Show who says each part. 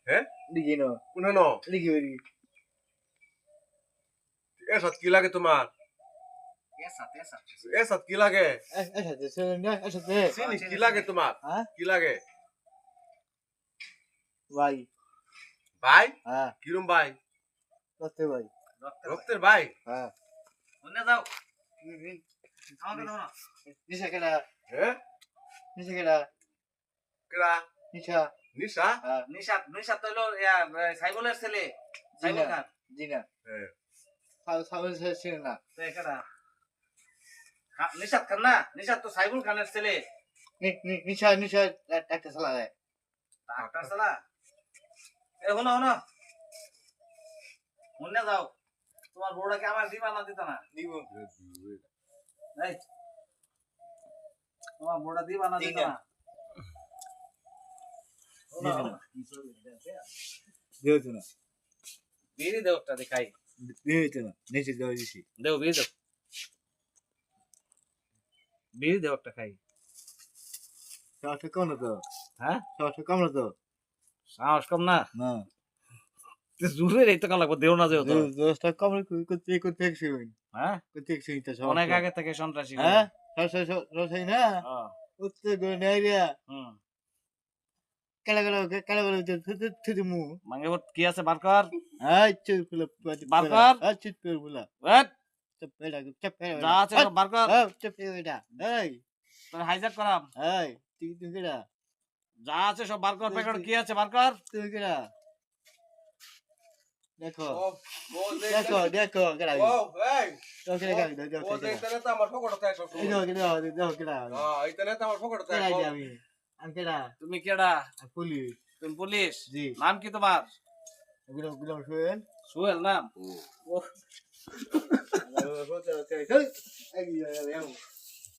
Speaker 1: হ্যাঁ
Speaker 2: লিখি না
Speaker 1: কোনে ন
Speaker 2: লিখি বলি
Speaker 1: এসাত কি লাগে তোমার এসাত কি লাগে চিনি কি লাগে তোমার কি লাগে
Speaker 2: ভাই
Speaker 1: ভাই
Speaker 2: হ্যাঁ
Speaker 1: কিরম ভাই
Speaker 2: করতে ভাই
Speaker 1: রক্তের ভাই
Speaker 2: হ্যাঁ
Speaker 3: শুনে যাও আমাকে দাও না
Speaker 2: নিশা কেডা
Speaker 1: হ্যাঁ
Speaker 2: নিশা কেডা
Speaker 1: কেডা
Speaker 2: নিশা
Speaker 1: নিশা
Speaker 2: হ্যাঁ
Speaker 3: নিশাত হইলো সাইবলের ছেলে সাইবল খান
Speaker 2: জিনা
Speaker 1: হ্যাঁ
Speaker 2: সাউন্ড ছিল না
Speaker 3: তো একাডা নিশাত খান না নিশাত তো সাইবুল খানের ছেলে
Speaker 2: নিশা নিশা একটা সালা দেয়
Speaker 3: ডাক্তার সালা এ হনো হনো শুনে যাও তোমার বউটাকে আমার দিবা না দিতা না
Speaker 2: দিব
Speaker 3: এই তোমার বউটা দিবা না দিতা না
Speaker 2: দিও না
Speaker 3: বিড়ি দেও একটা দেখাই
Speaker 2: দিও না নিচে দেও দিছি
Speaker 3: দেও বিড়ি দেও বিড়ি দেও একটা খাই
Speaker 2: সাহস কম না তো
Speaker 3: হ্যাঁ
Speaker 2: সাহস কম না তো
Speaker 3: সাহস কম না
Speaker 2: না
Speaker 3: জুরে রেতে কাল লাগবে দেও না দেও তো
Speaker 2: দোস্তা কম করতে করতে শুন
Speaker 3: হ্যাঁ
Speaker 2: করতে শুন তো
Speaker 3: অনেক আগে থেকে সন্ত্রাসী
Speaker 2: হ্যাঁ রসাই না
Speaker 3: হ্যাঁ
Speaker 2: উত্তর করে নাই রে
Speaker 3: হুম
Speaker 2: কালা থুতু মু
Speaker 3: মাঙ্গে ভোট কি আছে বার কর
Speaker 2: হ্যাঁ চুপ ফুলা
Speaker 3: বারবার?
Speaker 2: হ্যাঁ চুপ ফুলা
Speaker 3: ওয়েট
Speaker 2: চুপ পেড়া চুপ পেড়া
Speaker 3: যা আছে সব বার কর
Speaker 2: হ্যাঁ চুপ পেড়া এই
Speaker 3: তোর হাইজ্যাক করাম
Speaker 2: এই তুই কেডা
Speaker 3: যা আছে সব বার কর প্যাকেট কি আছে বার কর
Speaker 2: তুই কেডা দেখো
Speaker 1: ও ও
Speaker 2: দেখো দেখো কেডা
Speaker 1: ও এই
Speaker 2: তো কেডা দেখো
Speaker 1: ও দেখতে তো আমার পকেটে থাকে সব
Speaker 2: এই দেখো কেডা
Speaker 1: হ্যাঁ এইখানে তো আমার পকেটে
Speaker 2: কেডা
Speaker 1: থাকে
Speaker 2: আমি কেডা
Speaker 3: তুমি কেডা
Speaker 2: পুলিশ
Speaker 3: তুমি পুলিশ
Speaker 2: জি
Speaker 3: নাম কি তোমার
Speaker 2: গুলো গুলো শুয়েন
Speaker 3: সোহেল নাম ও
Speaker 2: এই